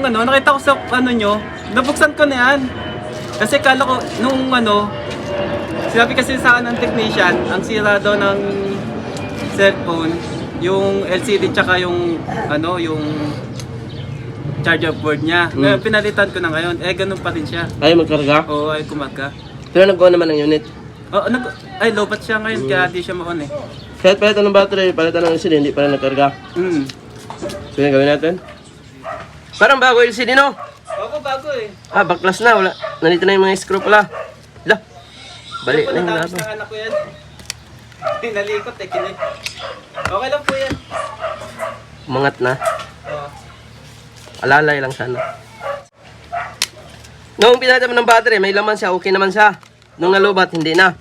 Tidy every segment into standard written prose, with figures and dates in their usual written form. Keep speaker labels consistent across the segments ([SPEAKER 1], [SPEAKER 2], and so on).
[SPEAKER 1] yung ano, nakita ko sa ano nyo, nabuksan ko na yan. Kasi kala ko, nung ano, sinabi kasi sa akin ng technician, ang sira daw ng cellphone, yung LCD tsaka yung ano, yung charger board niya. Ngayon, pinalitan ko na ngayon, ganun pa rin siya.
[SPEAKER 2] Ayaw magkarga?
[SPEAKER 1] Oo, ay kumaga.
[SPEAKER 2] Pero nag-on naman ng unit.
[SPEAKER 1] Oo, ay lobat siya ngayon, kaya di siya ma-on eh.
[SPEAKER 2] Kahit palitan ng battery, palitan ng LCD, hindi pa rin nagkarga. So yun, gawin natin. Parang bago LCD, no?
[SPEAKER 1] Oo, bago eh.
[SPEAKER 2] Baklas na, wala. Nandito na yung mga screw pala. Lah, balik na yung
[SPEAKER 1] Natapos
[SPEAKER 2] labo.
[SPEAKER 1] ng anak ko yan. Pinalikot eh, kinig. Okay lang po yan.
[SPEAKER 2] Umangat na.
[SPEAKER 1] Oo.
[SPEAKER 2] Alalay lang sana. Noong pinalitan mo ng battery, may laman siya, okay naman siya. Nung nalubat, hindi na.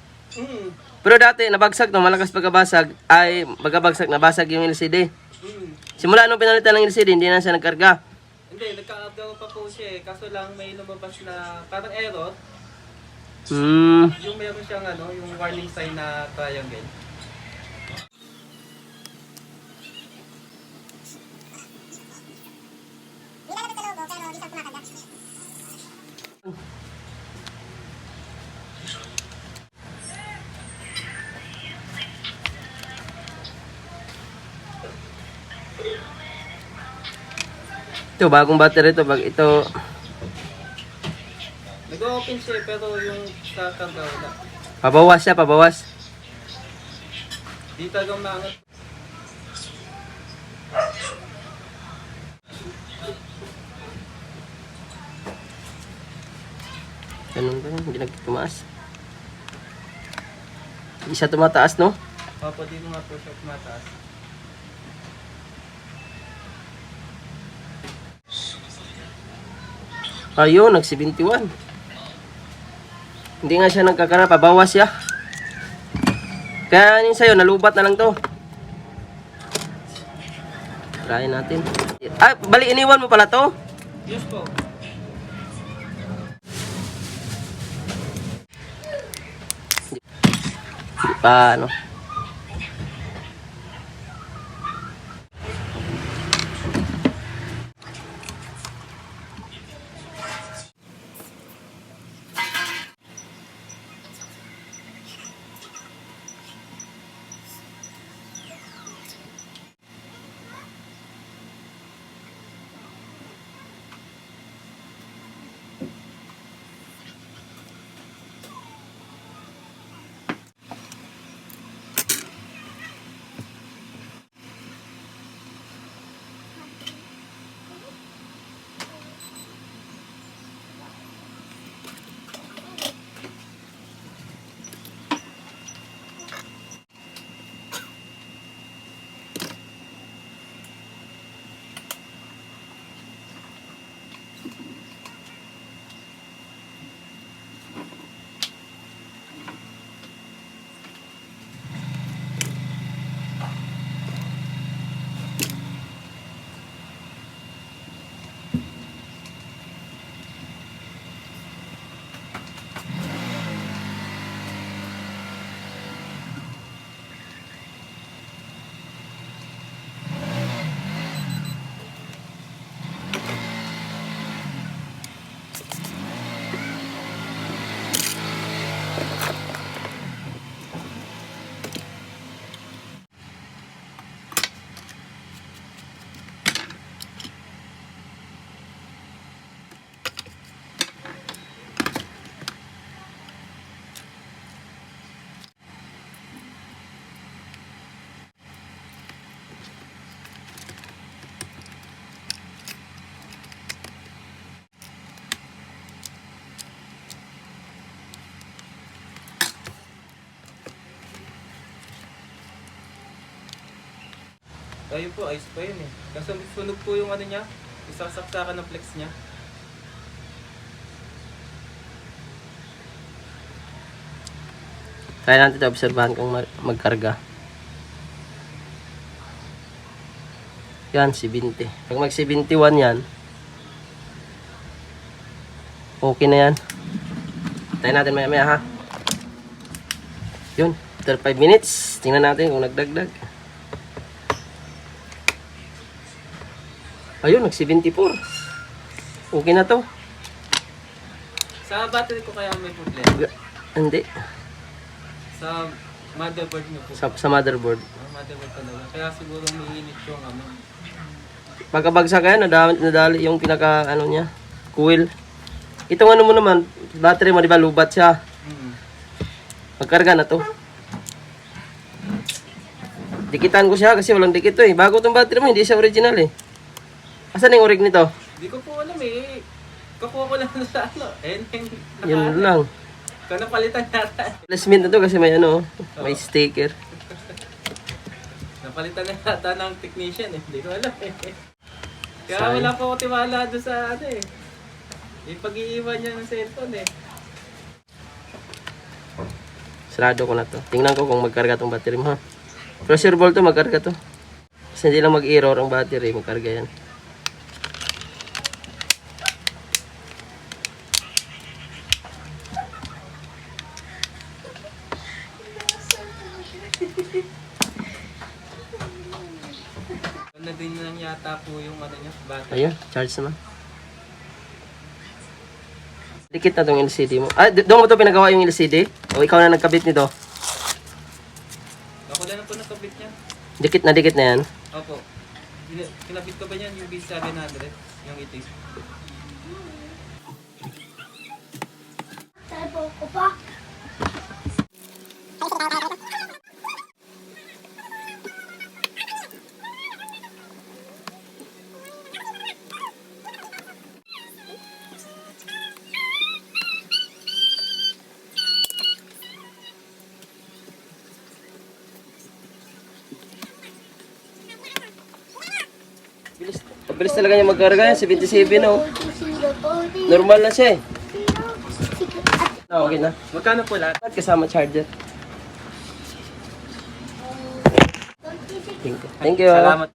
[SPEAKER 2] Pero dati, nabagsak no, malakas pagkabasag, ay pagkabagsak, nabasag yung LCD. Simula nung pinalitan ng LCD, hindi na siya nagkarga.
[SPEAKER 1] Hindi, nagka-updaw pa po siya eh. Kaso lang may lumabas na parang error. Yung meron siyang ano, yung warning sign na triangle.
[SPEAKER 2] Ito, bagong battery ito. Ito,
[SPEAKER 1] Nag-open siya eh, pero yung sa karga wala.
[SPEAKER 2] pabawas siya, pabawas.
[SPEAKER 1] Di talagang maangat.
[SPEAKER 2] Ganun ba yun? Hindi nagtumaas. Hindi siya tumataas, no?
[SPEAKER 1] Opo, di mo nga po siya tumataas.
[SPEAKER 2] Ayun, nag-71. Hindi nga siya nagkakara, pabawas siya. Kaya yun sa'yo, nalubat na lang to. Try natin. Ay, bali, iniwan mo pala to?
[SPEAKER 1] Yes po.
[SPEAKER 2] Hindi pa, ano.
[SPEAKER 1] Ayun po, ayos pa yun eh. Kaso sunog po yung ano niya, isasaksakan ng flex niya.
[SPEAKER 2] Kaya natin ito, obserbahan kung magkarga. Yan, 70. Pag mag 71 yan, okay na yan. Tayo natin maya maya ha. Yun, after 5 minutes, tingnan natin kung nagdagdag. Ayun, nag 74. Okay na to.
[SPEAKER 1] Sa battery ko kaya may problema.
[SPEAKER 2] Hindi.
[SPEAKER 1] Sa motherboard nyo po.
[SPEAKER 2] Sa motherboard.
[SPEAKER 1] Motherboard talaga. Kaya siguro may init yung ano.
[SPEAKER 2] Pagkabagsak yan, nadali yung pinaka ano niya, coil. Itong ano mo naman, battery mo, di ba, lubat siya. Magkarga na to. Dikitan ko siya kasi walang dikit to eh. Bago tong battery mo, hindi siya original eh. Asan yung orig nito?
[SPEAKER 1] Hindi ko po alam eh. Kakuha ko lang sa ano.
[SPEAKER 2] Yun lang.
[SPEAKER 1] Kung napalitan yata.
[SPEAKER 2] Placement na to kasi may ano, may sticker.
[SPEAKER 1] Napalitan na yata ng technician eh. Hindi ko alam eh. Kaya
[SPEAKER 2] Sayang.
[SPEAKER 1] wala po ako tiwala doon sa ano eh. Yung pag-iiwan niya ng cellphone eh.
[SPEAKER 2] Sarado ko na to. Tingnan ko kung magkarga tong battery mo ha. Pero sure ball to, magkarga to. Kasi hindi lang mag-error ang battery, magkarga yan.
[SPEAKER 1] Ano din lang yata po yung ano niya, battery.
[SPEAKER 2] Ayun, charge naman. Dikit na tong LCD mo. Ah, doon mo to pinagawa yung LCD? O ikaw na nagkabit nito?
[SPEAKER 1] Ako lang po nakabit niya.
[SPEAKER 2] Dikit na yan.
[SPEAKER 1] Opo. Kinabit ko ba niyan yung B700? Yung itim.
[SPEAKER 3] Cellphone ko pa.
[SPEAKER 2] Bilis talaga niya magkarga yan, 77 oh. Normal na siya eh. Ah, okay na.
[SPEAKER 1] Magkano po lahat?
[SPEAKER 2] At kasama charger. Thank you.
[SPEAKER 1] Salamat.